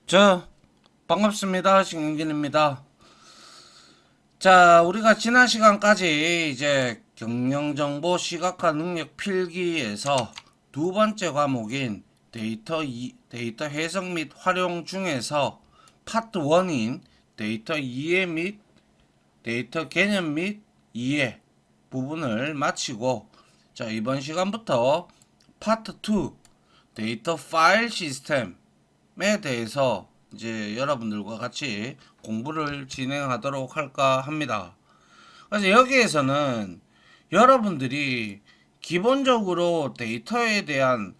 저 반갑습니다. 신경진입니다. 자, 우리가 지난 시간까지 이제 경영정보 시각화 능력 필기에서 두 번째 과목인 데이터 해석 및 활용 중에서 파트 1인 데이터 이해 및 데이터 개념 및 이해 부분을 마치고, 자, 이번 시간부터 파트 2 데이터 파일 시스템에 대해서 이제 여러분들과 같이 공부를 진행하도록 할까 합니다. 그래서 여기에서는 여러분들이 기본적으로 데이터에 대한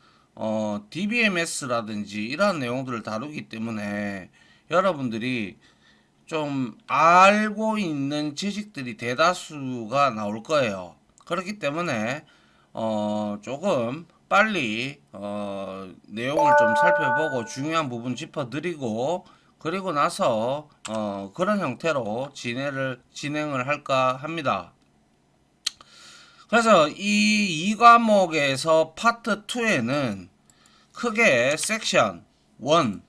DBMS라든지 이러한 내용들을 다루기 때문에 여러분들이 좀 알고 있는 지식들이 대다수가 나올 거예요. 그렇기 때문에 조금 빨리 내용을 좀 살펴보고 중요한 부분 짚어드리고, 그리고 나서 그런 형태로 진행을 할까 합니다. 그래서 이 과목에서 파트 2에는 크게 섹션 1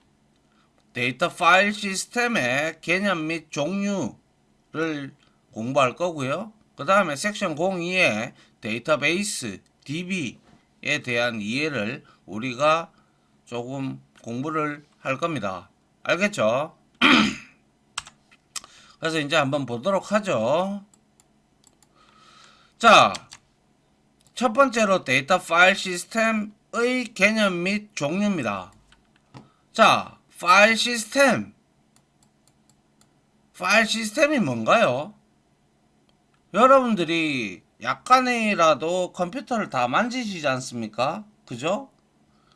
데이터 파일 시스템의 개념 및 종류를 공부할 거고요. 그 다음에 섹션 02의 데이터베이스 DB에 대한 이해를 우리가 조금 공부를 할 겁니다. 알겠죠? 그래서 이제 한번 보도록 하죠. 자, 첫 번째로 데이터 파일 시스템의 개념 및 종류입니다. 자, 파일 시스템이 뭔가요? 여러분들이 약간이라도 컴퓨터를 다 만지시지 않습니까? 그죠?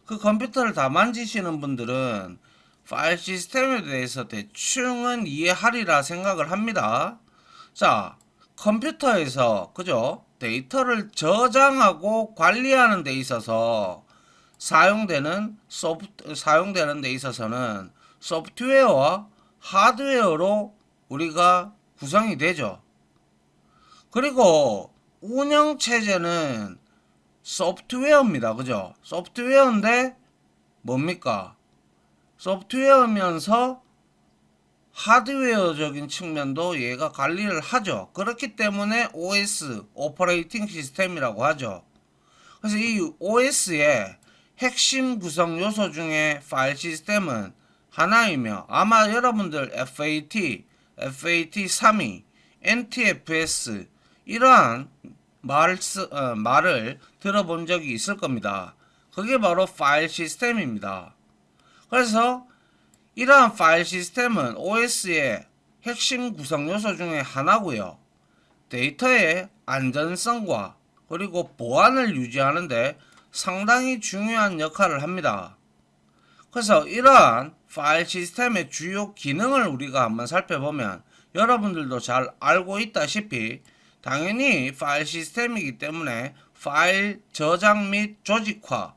그 컴퓨터를 다 만지시는 분들은 파일 시스템에 대해서 대충은 이해하리라 생각을 합니다. 자, 컴퓨터에서, 그죠? 데이터를 저장하고 관리하는 데 있어서 사용되는 데 있어서는 소프트웨어와 하드웨어로 우리가 구성이 되죠. 그리고 운영체제는 소프트웨어입니다. 그죠? 소프트웨어인데 뭡니까? 소프트웨어면서 하드웨어적인 측면도 얘가 관리를 하죠. 그렇기 때문에 OS, 오퍼레이팅 시스템이라고 하죠. 그래서 이 OS의 핵심 구성 요소 중에 파일 시스템은 하나이며, 아마 여러분들 FAT32, NTFS 이러한 말을 들어본 적이 있을 겁니다. 그게 바로 파일 시스템입니다. 그래서 이러한 파일 시스템은 OS의 핵심 구성 요소 중에 하나고요. 데이터의 안전성과 그리고 보안을 유지하는데 상당히 중요한 역할을 합니다. 그래서 이러한 파일 시스템의 주요 기능을 우리가 한번 살펴보면, 여러분들도 잘 알고 있다시피 당연히 파일 시스템이기 때문에 파일 저장 및 조직화.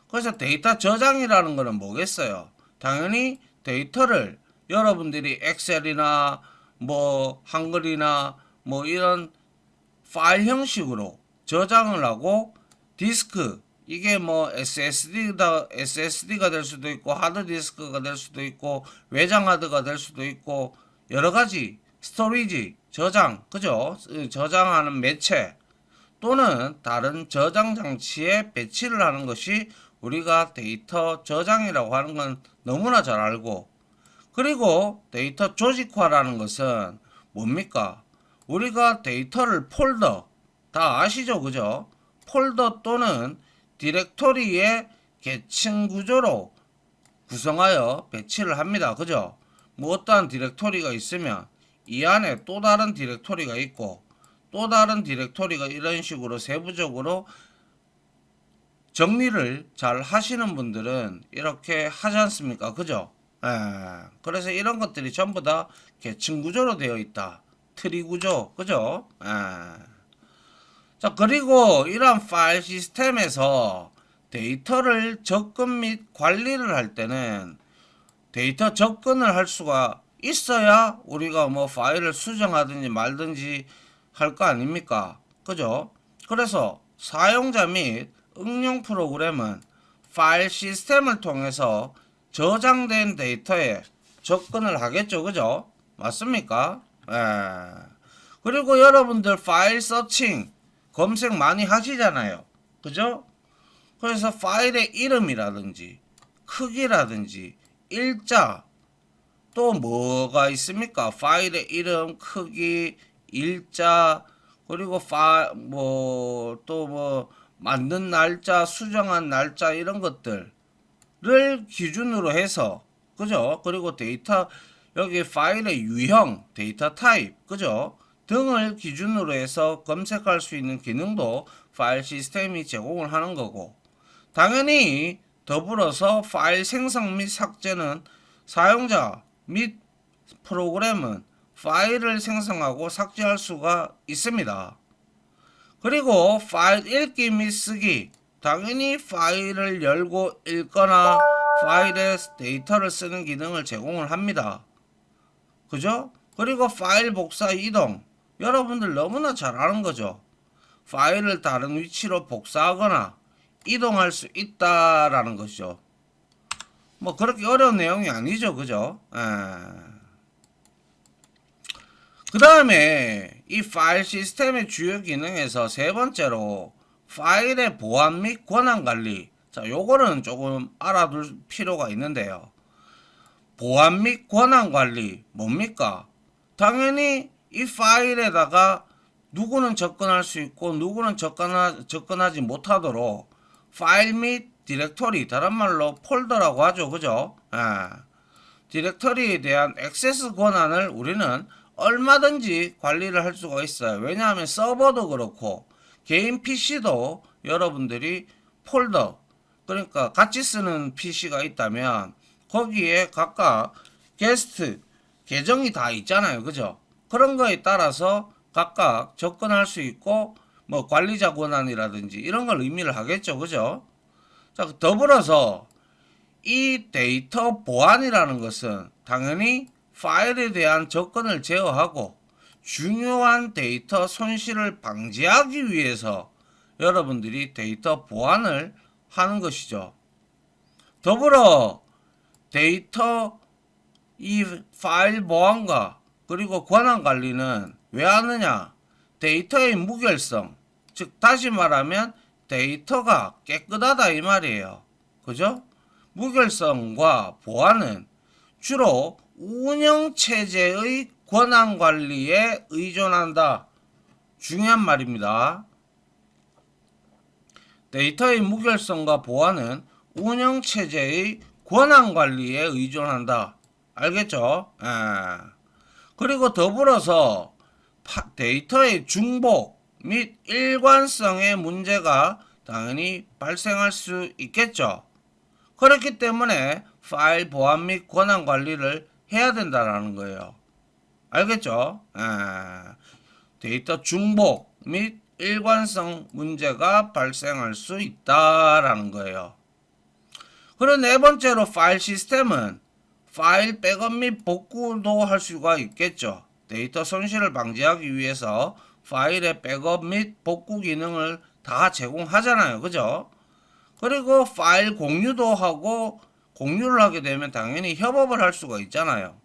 그래서 데이터 저장이라는 것은 뭐겠어요? 당연히 데이터를 여러분들이 엑셀이나 뭐 한글이나 뭐 이런 파일 형식으로 저장을 하고, 디스크, 이게 뭐 SSD가 될 수도 있고 하드디스크가 될 수도 있고 외장 하드가 될 수도 있고 여러 가지 스토리지, 저장, 그죠? 저장하는 매체 또는 다른 저장 장치에 배치를 하는 것이 우리가 데이터 저장이라고 하는 건 너무나 잘 알고, 그리고 데이터 조직화라는 것은 뭡니까? 우리가 데이터를 폴더, 다 아시죠? 그죠? 폴더 또는 디렉토리의 계층 구조로 구성하여 배치를 합니다. 그죠? 뭐 어떠한 디렉토리가 있으면 이 안에 또 다른 디렉토리가 있고, 또 다른 디렉토리가 이런 식으로 세부적으로 정리를 잘 하시는 분들은 이렇게 하지 않습니까? 그죠? 그래서 이런 것들이 전부 다 계층 구조로 되어 있다. 트리 구조, 그죠? 자, 그리고 이러한 파일 시스템에서 데이터를 접근 및 관리를 할 때는 데이터 접근을 할 수가 있어야 우리가 뭐 파일을 수정하든지 말든지 할 거 아닙니까? 그죠? 그래서 사용자 및 응용 프로그램은 파일 시스템을 통해서 저장된 데이터에 접근을 하겠죠. 그죠? 맞습니까? 예. 그리고 여러분들 파일 서칭 검색 많이 하시잖아요. 그죠? 그래서 파일의 이름이라든지 크기라든지 일자 또 뭐가 있습니까? 파일의 이름, 크기, 일자, 그리고 만든 날짜, 수정한 날짜 이런 것들을 기준으로 해서 그죠? 그리고 데이터 여기 파일의 유형, 데이터 타입, 그죠? 등을 기준으로 해서 검색할 수 있는 기능도 파일 시스템이 제공을 하는 거고, 당연히 더불어서 파일 생성 및 삭제는 사용자 및 프로그램은 파일을 생성하고 삭제할 수가 있습니다. 그리고 파일 읽기 및 쓰기, 당연히 파일을 열고 읽거나 파일에 데이터를 쓰는 기능을 제공을 합니다. 그죠? 그리고 파일 복사 이동, 여러분들 너무나 잘 아는 거죠. 파일을 다른 위치로 복사하거나 이동할 수 있다라는 것이죠. 뭐 그렇게 어려운 내용이 아니죠. 그죠? 그 다음에 이 파일 시스템의 주요 기능에서 세 번째로 파일의 보안 및 권한 관리. 자, 요거는 조금 알아둘 필요가 있는데요. 보안 및 권한 관리 뭡니까? 당연히 이 파일에다가 누구는 접근할 수 있고 누구는 접근하지 못하도록 파일 및 디렉토리, 다른 말로 폴더라고 하죠. 그죠? 디렉터리에 대한 액세스 권한을 우리는 얼마든지 관리를 할 수가 있어요. 왜냐하면 서버도 그렇고 개인 PC도 여러분들이 폴더, 그러니까 같이 쓰는 PC가 있다면 거기에 각각 게스트 계정이 다 있잖아요. 그죠? 그런 거에 따라서 각각 접근할 수 있고 뭐 관리자 권한이라든지 이런 걸 의미를 하겠죠. 그죠? 자, 더불어서 이 데이터 보안이라는 것은 당연히 파일에 대한 접근을 제어하고 중요한 데이터 손실을 방지하기 위해서 여러분들이 데이터 보안을 하는 것이죠. 더불어 데이터 이 파일 보안과 그리고 권한 관리는 왜 하느냐? 데이터의 무결성, 즉 다시 말하면 데이터가 깨끗하다 이 말이에요. 그죠? 무결성과 보안은 주로 운영체제의 권한관리에 의존한다. 중요한 말입니다. 데이터의 무결성과 보안은 운영체제의 권한관리에 의존한다. 알겠죠? 그리고 더불어서 데이터의 중복 및 일관성의 문제가 당연히 발생할 수 있겠죠. 그렇기 때문에 파일 보안 및 권한 관리를 해야 된다는 거예요. 알겠죠? 데이터 중복 및 일관성 문제가 발생할 수 있다라는 거예요. 그리고 네 번째로 파일 시스템은 파일 백업 및 복구도 할 수가 있겠죠. 데이터 손실을 방지하기 위해서 파일의 백업 및 복구 기능을 다 제공하잖아요. 그죠? 그리고 파일 공유도 하고, 공유를 하게 되면 당연히 협업을 할 수가 있잖아요.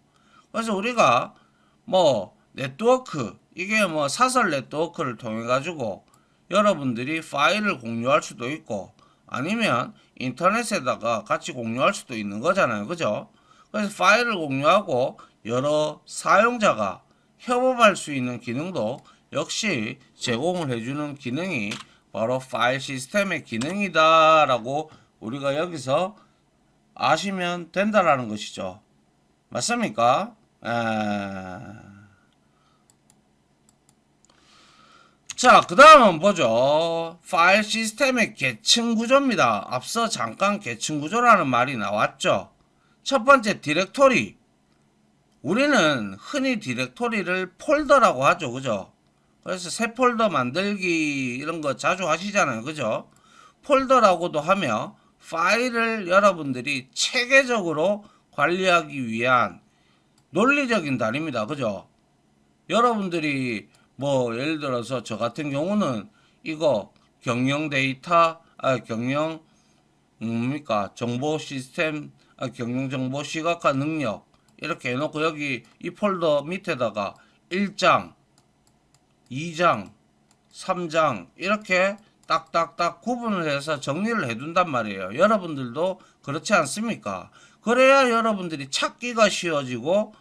그래서 우리가 뭐 네트워크, 이게 뭐 사설 네트워크를 통해 가지고 여러분들이 파일을 공유할 수도 있고 아니면 인터넷에다가 같이 공유할 수도 있는 거잖아요. 그죠? 그래서 파일을 공유하고 여러 사용자가 협업할 수 있는 기능도 역시 제공을 해주는 기능이 바로 파일 시스템의 기능이다 라고 우리가 여기서 아시면 된다라는 것이죠. 맞습니까? 자, 그 다음은 보죠. 파일 시스템의 계층 구조입니다. 앞서 잠깐 계층 구조라는 말이 나왔죠. 첫 번째 디렉토리. 우리는 흔히 디렉토리를 폴더라고 하죠. 그죠? 그래서 새 폴더 만들기 이런 거 자주 하시잖아요. 그죠? 폴더라고도 하며 파일을 여러분들이 체계적으로 관리하기 위한 논리적인 단위입니다. 그죠? 여러분들이 뭐 예를 들어서 저 같은 경우는 이거 경영 데이터, 경영 뭡니까? 정보 시스템, 경영 정보 시각화 능력 이렇게 해놓고 여기 이 폴더 밑에다가 1장, 2장, 3장 이렇게 딱딱딱 구분을 해서 정리를 해둔단 말이에요. 여러분들도 그렇지 않습니까? 그래야 여러분들이 찾기가 쉬워지고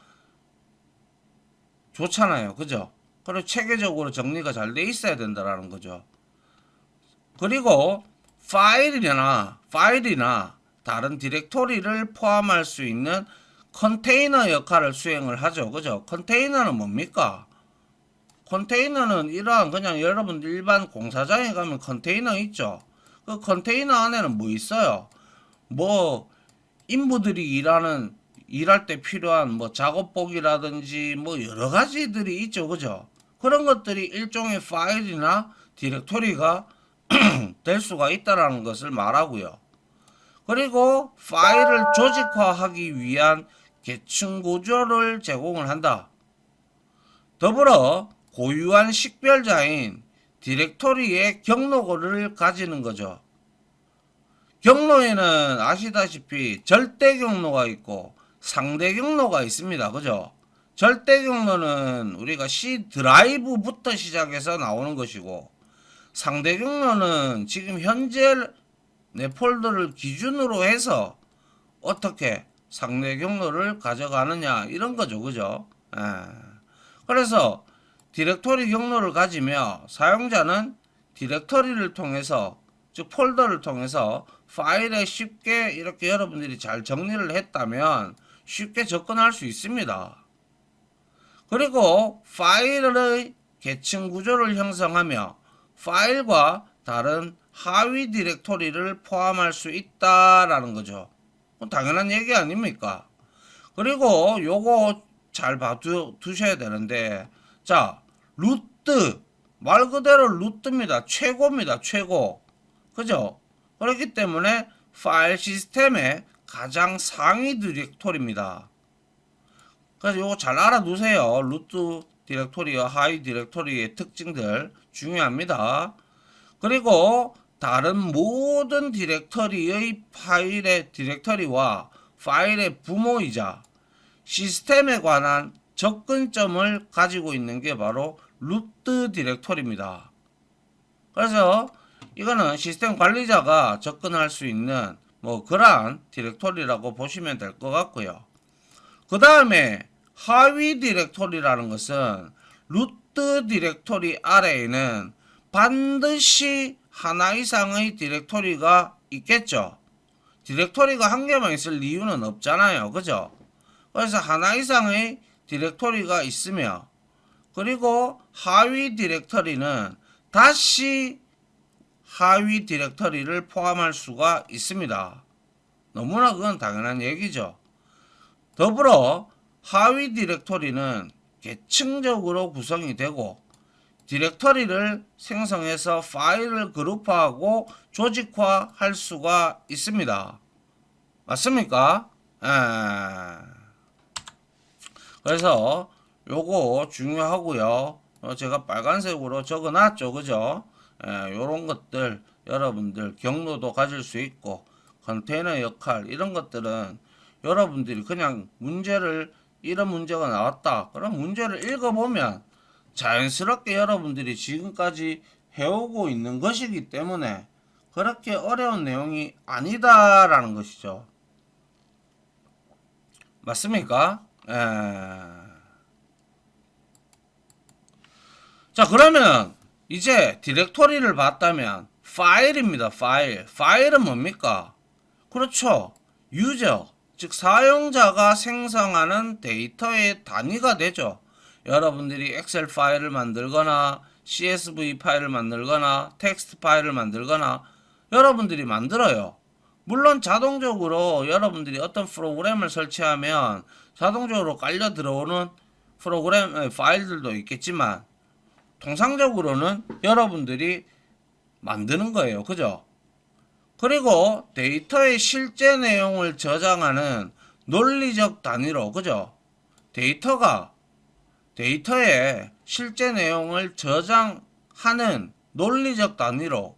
좋잖아요. 그죠? 그리고 체계적으로 정리가 잘 돼 있어야 된다라는 거죠. 그리고 파일이나 다른 디렉토리를 포함할 수 있는 컨테이너 역할을 수행을 하죠. 그죠? 컨테이너는 뭡니까? 컨테이너는 이러한 그냥 여러분들 일반 공사장에 가면 컨테이너 있죠. 그 컨테이너 안에는 뭐 있어요? 뭐 인부들이 일할 때 필요한 뭐 작업복이라든지 뭐 여러 가지들이 있죠. 그죠? 그런 것들이 일종의 파일이나 디렉토리가 될 수가 있다라는 것을 말하고요. 그리고 파일을 조직화하기 위한 계층 구조를 제공을 한다. 더불어 고유한 식별자인 디렉토리의 경로를 가지는 거죠. 경로에는 아시다시피 절대 경로가 있고 상대 경로가 있습니다. 그죠? 절대 경로는 우리가 C 드라이브부터 시작해서 나오는 것이고 상대 경로는 지금 현재 내 폴더를 기준으로 해서 어떻게 상대 경로를 가져가느냐 이런 거죠. 그죠? 그래서 디렉토리 경로를 가지며 사용자는 디렉토리를 통해서 즉 폴더를 통해서 파일에 쉽게 이렇게 여러분들이 잘 정리를 했다면 쉽게 접근할 수 있습니다. 그리고 파일의 계층 구조를 형성하며 파일과 다른 하위 디렉토리를 포함할 수 있다라는 거죠. 당연한 얘기 아닙니까? 그리고 요거 잘 봐두셔야 되는데, 자, 루트 말 그대로 루트입니다. 최고입니다. 최고. 그죠? 그렇기 때문에 파일 시스템의 가장 상위 디렉토리입니다. 그래서 요거 잘 알아두세요. 루트 디렉토리와 하위 디렉토리의 특징들 중요합니다. 그리고 다른 모든 디렉터리의 파일의 디렉터리와 파일의 부모이자 시스템에 관한 접근점을 가지고 있는 게 바로 루트 디렉토리입니다. 그래서 이거는 시스템 관리자가 접근할 수 있는 뭐 그러한 디렉토리라고 보시면 될 것 같고요. 그 다음에 하위 디렉토리라는 것은 루트 디렉토리 아래에는 반드시 하나 이상의 디렉토리가 있겠죠. 디렉토리가 한 개만 있을 이유는 없잖아요. 그죠? 그래서 하나 이상의 디렉토리가 있으며 그리고 하위 디렉토리는 다시 하위 디렉토리를 포함할 수가 있습니다. 너무나 그건 당연한 얘기죠. 더불어 하위 디렉토리는 계층적으로 구성이 되고 디렉터리를 생성해서 파일을 그룹화하고 조직화할 수가 있습니다. 맞습니까? 그래서 요거 중요하고요. 제가 빨간색으로 적어놨죠. 그죠? 요런 것들 여러분들 경로도 가질 수 있고 컨테이너 역할 이런 것들은 여러분들이 그냥 문제를 이런 문제가 나왔다. 그럼 문제를 읽어보면 자연스럽게 여러분들이 지금까지 해오고 있는 것이기 때문에 그렇게 어려운 내용이 아니다라는 것이죠. 맞습니까? 자, 그러면 이제 디렉토리를 봤다면 파일입니다. 파일은 뭡니까? 그렇죠. 유저, 즉 사용자가 생성하는 데이터의 단위가 되죠. 여러분들이 엑셀 파일을 만들거나 CSV 파일을 만들거나 텍스트 파일을 만들거나 여러분들이 만들어요. 물론 자동적으로 여러분들이 어떤 프로그램을 설치하면 자동적으로 깔려 들어오는 프로그램 파일들도 있겠지만 통상적으로는 여러분들이 만드는 거예요. 그죠? 그리고 데이터의 실제 내용을 저장하는 논리적 단위로, 그죠? 데이터의 실제 내용을 저장하는 논리적 단위로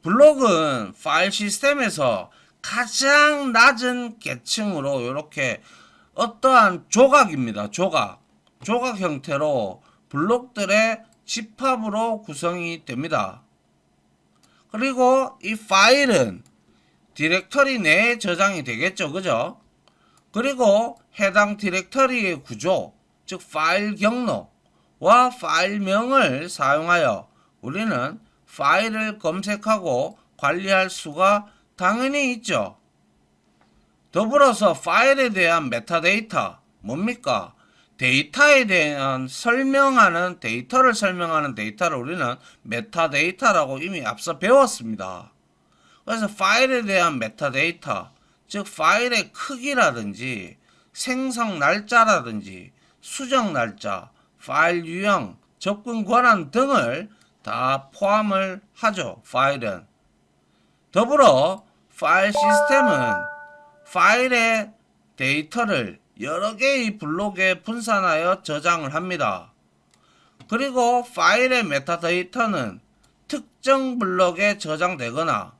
블록은 파일 시스템에서 가장 낮은 계층으로 이렇게 어떠한 조각입니다. 조각 형태로 블록들의 집합으로 구성이 됩니다. 그리고 이 파일은 디렉터리 내에 저장이 되겠죠. 그죠? 그리고 해당 디렉터리의 구조, 즉 파일 경로와 파일명을 사용하여 우리는 파일을 검색하고 관리할 수가 당연히 있죠. 더불어서 파일에 대한 메타데이터, 뭡니까? 데이터에 대한 데이터를 설명하는 데이터를 우리는 메타데이터라고 이미 앞서 배웠습니다. 그래서 파일에 대한 메타데이터, 즉 파일의 크기라든지 생성 날짜라든지 수정 날짜, 파일 유형, 접근 권한 등을 다 포함을 하죠. 파일은. 더불어 파일 시스템은 파일의 데이터를 여러 개의 블록에 분산하여 저장을 합니다. 그리고 파일의 메타데이터는 특정 블록에 저장되거나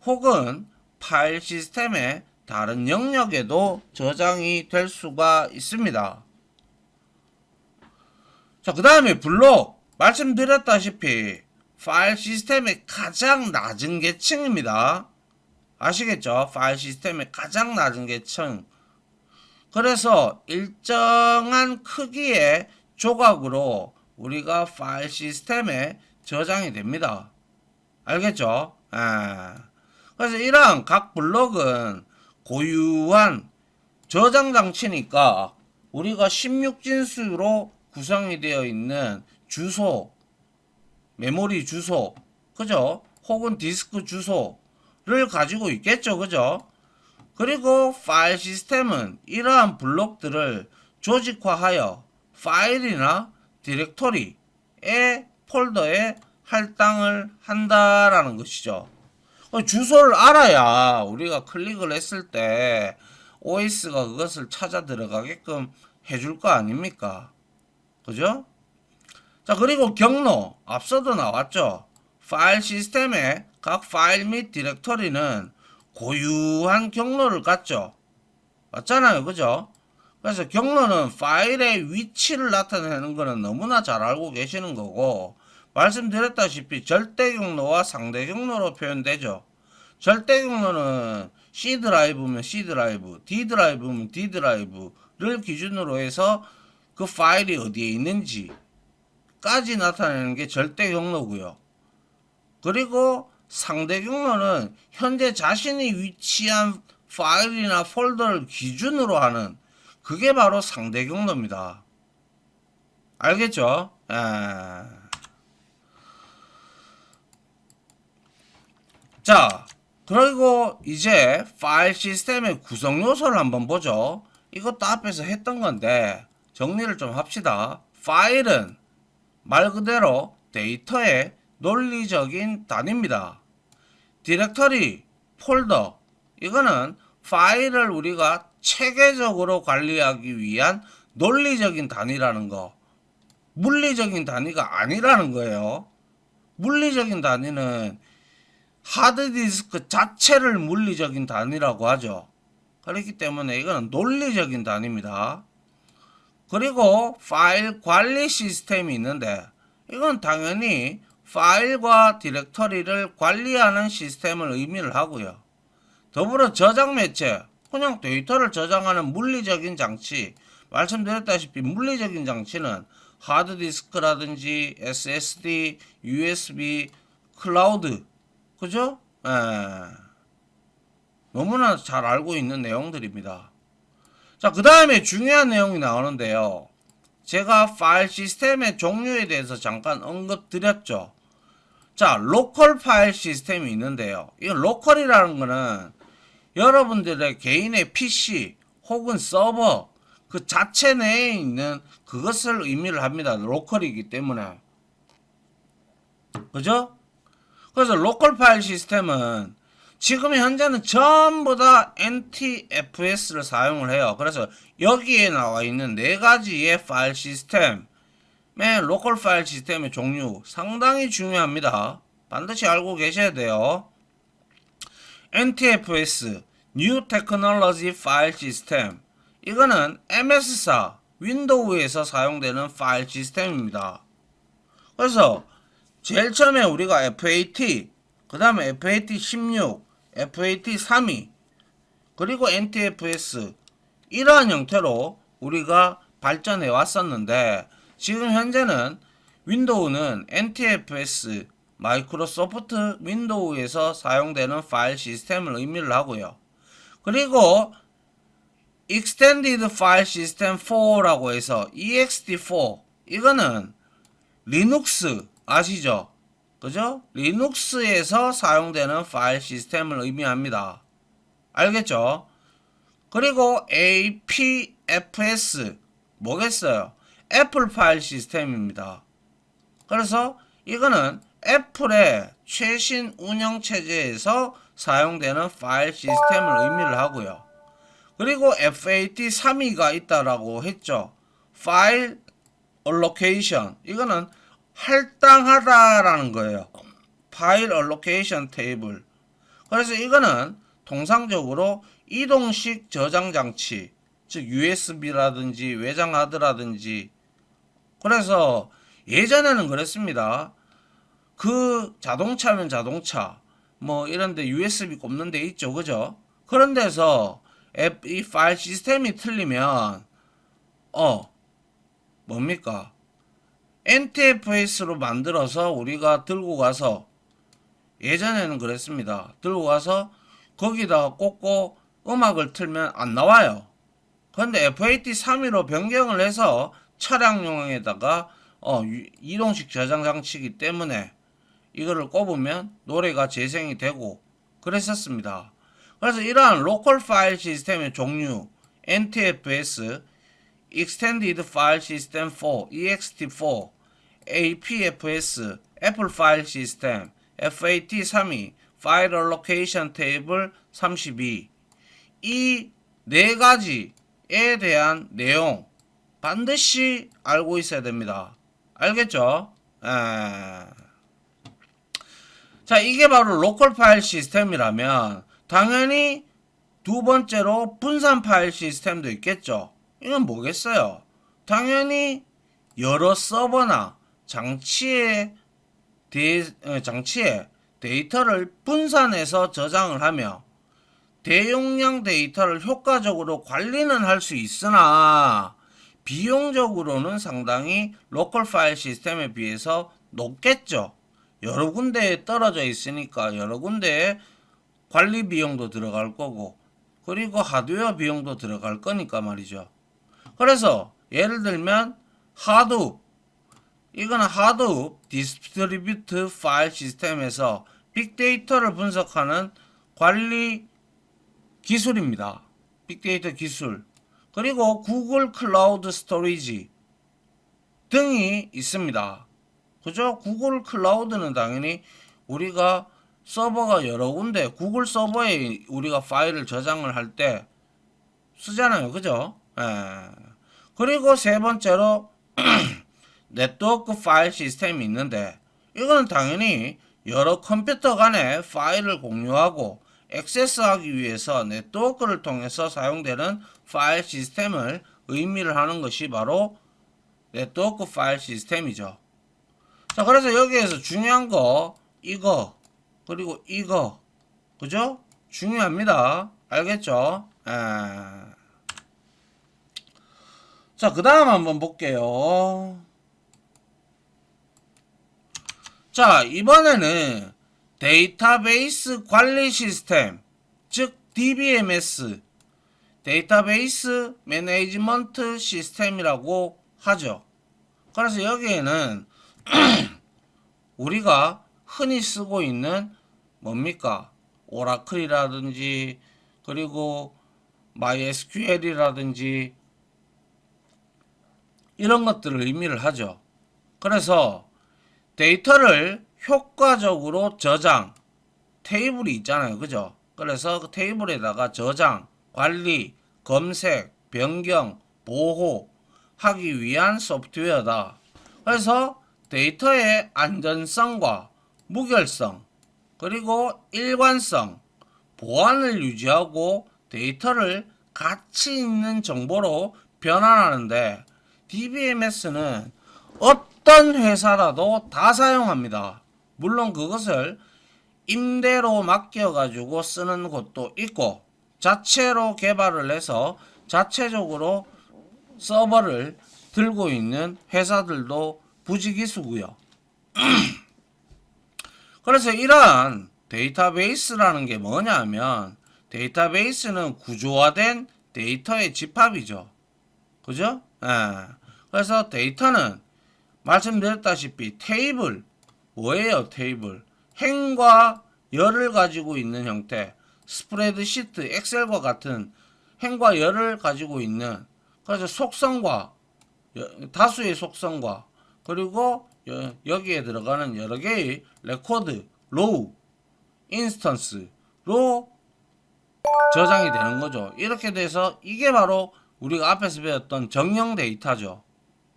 혹은 파일 시스템의 다른 영역에도 저장이 될 수가 있습니다. 자, 그 다음에 블록. 말씀드렸다시피 파일 시스템의 가장 낮은 계층입니다. 아시겠죠? 파일 시스템의 가장 낮은 계층. 그래서 일정한 크기의 조각으로 우리가 파일 시스템에 저장이 됩니다. 알겠죠? 그래서 이러한 각 블록은 고유한 저장 장치니까 우리가 16진수로 구성이 되어 있는 주소, 메모리 주소, 그죠? 혹은 디스크 주소를 가지고 있겠죠, 그죠? 그리고 파일 시스템은 이러한 블록들을 조직화하여 파일이나 디렉토리의 폴더에 할당을 한다라는 것이죠. 주소를 알아야 우리가 클릭을 했을 때 OS가 그것을 찾아 들어가게끔 해줄 거 아닙니까? 그죠? 자, 그리고 경로. 앞서도 나왔죠. 파일 시스템의 각 파일 및 디렉터리는 고유한 경로를 갖죠. 맞잖아요. 그죠? 그래서 경로는 파일의 위치를 나타내는 것은 너무나 잘 알고 계시는 거고, 말씀드렸다시피 절대 경로와 상대 경로로 표현되죠. 절대 경로는 C 드라이브면 C 드라이브, D 드라이브면 D 드라이브를 기준으로 해서 그 파일이 어디에 있는지까지 나타내는 게 절대 경로고요. 그리고 상대 경로는 현재 자신이 위치한 파일이나 폴더를 기준으로 하는 그게 바로 상대 경로입니다. 알겠죠? 자, 그리고 이제 파일 시스템의 구성 요소를 한번 보죠. 이것도 앞에서 했던 건데 정리를 좀 합시다. 파일은 말 그대로 데이터의 논리적인 단위입니다. 디렉터리, 폴더, 이거는 파일을 우리가 체계적으로 관리하기 위한 논리적인 단위라는 거, 물리적인 단위가 아니라는 거예요. 물리적인 단위는 하드디스크 자체를 물리적인 단위라고 하죠. 그렇기 때문에 이거는 논리적인 단위입니다. 그리고 파일 관리 시스템이 있는데 이건 당연히 파일과 디렉터리를 관리하는 시스템을 의미를 하고요. 더불어 저장 매체, 그냥 데이터를 저장하는 물리적인 장치, 말씀드렸다시피 물리적인 장치는 하드디스크라든지 SSD, USB, 클라우드, 그죠? 너무나 잘 알고 있는 내용들입니다. 자, 그 다음에 중요한 내용이 나오는데요. 제가 파일 시스템의 종류에 대해서 잠깐 언급드렸죠. 자, 로컬 파일 시스템이 있는데요. 이 로컬이라는 거는 여러분들의 개인의 PC 혹은 서버 그 자체 내에 있는 그것을 의미를 합니다. 로컬이기 때문에. 그죠? 그래서 로컬 파일 시스템은 지금 현재는 전부 다 NTFS를 사용을 해요. 그래서 여기에 나와 있는 네 가지의 파일 시스템의 로컬 파일 시스템의 종류 상당히 중요합니다. 반드시 알고 계셔야 돼요. NTFS New Technology File System, 이거는 MS사 윈도우에서 사용되는 파일 시스템입니다. 그래서 제일 처음에 우리가 FAT, 그 다음에 FAT 16, FAT 32, 그리고 NTFS, 이러한 형태로 우리가 발전해 왔었는데, 지금 현재는 윈도우는 NTFS 마이크로소프트 윈도우에서 사용되는 파일 시스템을 의미를 하고요. 그리고 Extended File System 4라고 해서 EXT4, 이거는 리눅스 아시죠? 그죠? 리눅스에서 사용되는 파일 시스템을 의미합니다. 알겠죠? 그리고 APFS 뭐겠어요? 애플 파일 시스템입니다. 그래서 이거는 애플의 최신 운영체제에서 사용되는 파일 시스템을 의미를 하고요. 그리고 FAT32가 있다라고 했죠. 파일 allocation, 이거는 할당하다라는 거예요. 파일 allocation 테이블. 그래서 이거는 통상적으로 이동식 저장 장치, 즉 USB라든지 외장 하드라든지. 그래서 예전에는 그랬습니다. 그 자동차면 자동차, 뭐 이런데 USB 꼽는 데 있죠, 그죠? 그런 데서 이 파일 시스템이 틀리면 뭡니까? NTFS로 만들어서 우리가 들고 가서, 예전에는 그랬습니다. 들고 가서 거기다가 꽂고 음악을 틀면 안 나와요. 그런데 FAT32로 변경을 해서 차량용에다가 이동식 저장 장치이기 때문에 이거를 꼽으면 노래가 재생이 되고 그랬었습니다. 그래서 이러한 로컬 파일 시스템의 종류, NTFS, Extended File System 4, EXT4, APFS, 애플 파일 시스템, FAT32, File Allocation Table 32, 이 네 가지에 대한 내용 반드시 알고 있어야 됩니다. 알겠죠? 자, 이게 바로 로컬 파일 시스템이라면 당연히 두 번째로 분산 파일 시스템도 있겠죠. 이건 뭐겠어요? 당연히 여러 서버나 장치에 데이터를 분산해서 저장을 하며 대용량 데이터를 효과적으로 관리는 할 수 있으나 비용적으로는 상당히 로컬 파일 시스템에 비해서 높겠죠. 여러 군데에 떨어져 있으니까 여러 군데에 관리 비용도 들어갈 거고, 그리고 하드웨어 비용도 들어갈 거니까 말이죠. 그래서 예를 들면 하드웁, 이거는 하드웁 디스트리뷰트 파일 시스템에서 빅데이터를 분석하는 관리 기술입니다. 빅데이터 기술. 그리고 구글 클라우드 스토리지 등이 있습니다. 그죠? 구글 클라우드는 당연히 우리가 서버가 여러 군데, 구글 서버에 우리가 파일을 저장을 할 때 쓰잖아요. 그죠? 그리고 세 번째로 네트워크 파일 시스템이 있는데, 이거는 당연히 여러 컴퓨터 간에 파일을 공유하고 액세스하기 위해서 네트워크를 통해서 사용되는 파일 시스템을 의미를 하는 것이 바로 네트워크 파일 시스템이죠. 자, 그래서 여기에서 중요한 거 이거 그리고 이거, 그죠? 중요합니다. 알겠죠? 자, 그 다음 한번 볼게요. 자, 이번에는 데이터베이스 관리 시스템, 즉 DBMS, 데이터베이스 매니지먼트 시스템이라고 하죠. 그래서 여기에는 우리가 흔히 쓰고 있는 뭡니까? 오라클이라든지 그리고 MySQL이라든지 이런 것들을 의미를 하죠. 그래서 데이터를 효과적으로 저장, 테이블이 있잖아요. 그죠? 그래서 그 테이블에다가 저장, 관리, 검색, 변경, 보호 하기 위한 소프트웨어다. 그래서 데이터의 안전성과 무결성, 그리고 일관성, 보안을 유지하고 데이터를 가치 있는 정보로 변환하는데 DBMS는 어떤 회사라도 다 사용합니다. 물론 그것을 임대로 맡겨가지고 쓰는 곳도 있고 자체로 개발을 해서 자체적으로 서버를 들고 있는 회사들도 부지기수고요. 그래서 이러한 데이터베이스라는 게 뭐냐면 데이터베이스는 구조화된 데이터의 집합이죠. 그죠? 예. 그래서 데이터는 말씀드렸다시피 테이블 뭐예요? 테이블 행과 열을 가지고 있는 형태 스프레드시트 엑셀과 같은 행과 열을 가지고 있는 그래서 속성과 다수의 속성과 그리고 여기에 들어가는 여러 개의 레코드, 로우, 인스턴스로 저장이 되는 거죠. 이렇게 돼서 이게 바로 우리가 앞에서 배웠던 정형 데이터죠.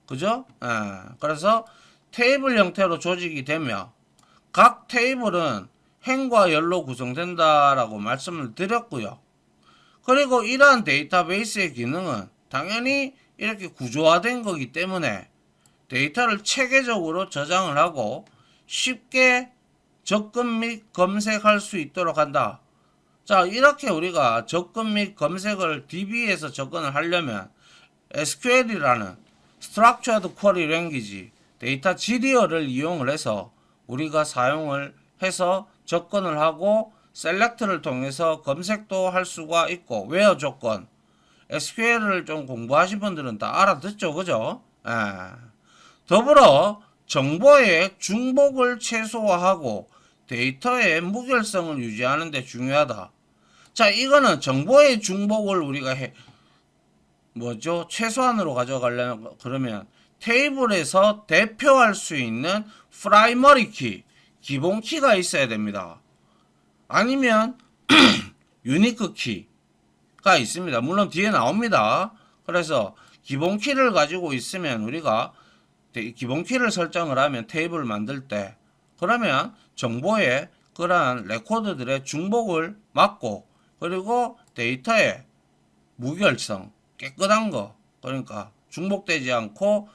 그죠? 그래서 테이블 형태로 조직이 되며 각 테이블은 행과 열로 구성된다라고 말씀을 드렸고요. 그리고 이러한 데이터베이스의 기능은 당연히 이렇게 구조화된 거기 때문에 데이터를 체계적으로 저장을 하고 쉽게 접근 및 검색할 수 있도록 한다. 자, 이렇게 우리가 접근 및 검색을 DB에서 접근을 하려면 SQL이라는 Structured Query Language 데이터 지리어를 이용을 해서 우리가 사용을 해서 접근을 하고 셀렉트를 통해서 검색도 할 수가 있고 웨어 조건 SQL을 좀 공부하신 분들은 다 알아듣죠. 그죠? 더불어 정보의 중복을 최소화하고 데이터의 무결성을 유지하는 데 중요하다. 자, 이거는 정보의 중복을 우리가 최소한으로 가져가려면 그러면 테이블에서 대표할 수 있는 프라이머리 키, 기본 키가 있어야 됩니다. 아니면 유니크 키가 있습니다. 물론 뒤에 나옵니다. 그래서 기본 키를 가지고 있으면 우리가 기본 키를 설정을 하면 테이블을 만들 때 그러면 정보의 그러한 레코드들의 중복을 막고 그리고 데이터의 무결성, 깨끗한 거 그러니까 중복되지 않고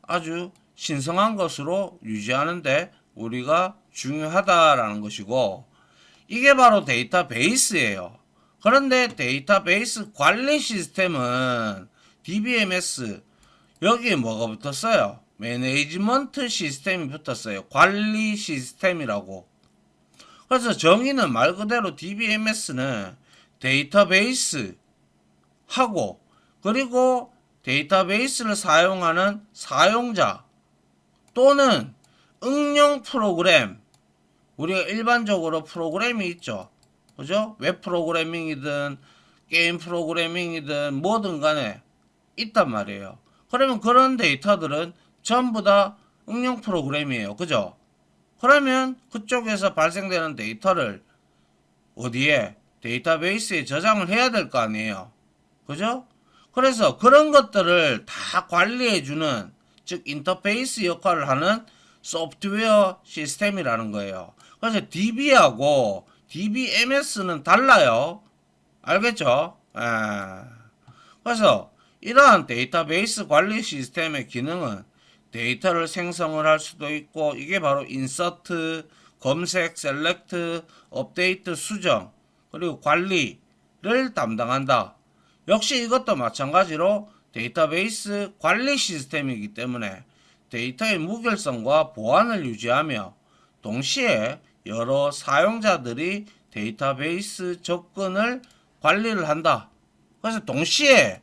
아주 신성한 것으로 유지하는데 우리가 중요하다라는 것이고 이게 바로 데이터베이스예요. 그런데 데이터베이스 관리 시스템은 DBMS 여기에 뭐가 붙었어요? 매니지먼트 시스템이 붙었어요. 관리 시스템이라고. 그래서 정의는 말 그대로 DBMS는 데이터베이스 하고 그리고 데이터베이스를 사용하는 사용자 또는 응용 프로그램 우리가 일반적으로 프로그램이 있죠. 그죠? 웹 프로그래밍이든 게임 프로그래밍이든 뭐든 간에 있단 말이에요. 그러면 그런 데이터들은 전부 다 응용 프로그램이에요. 그죠? 그러면 그쪽에서 발생되는 데이터를 어디에? 데이터베이스에 저장을 해야 될 거 아니에요. 그죠? 그래서 그런 것들을 다 관리해주는, 즉, 인터페이스 역할을 하는 소프트웨어 시스템이라는 거예요. 그래서 DB하고 DBMS는 달라요. 알겠죠? 그래서 이러한 데이터베이스 관리 시스템의 기능은 데이터를 생성을 할 수도 있고 이게 바로 인서트, 검색, 셀렉트, 업데이트, 수정 그리고 관리를 담당한다. 역시 이것도 마찬가지로 데이터베이스 관리 시스템이기 때문에 데이터의 무결성과 보안을 유지하며 동시에 여러 사용자들이 데이터베이스 접근을 관리를 한다. 그래서 동시에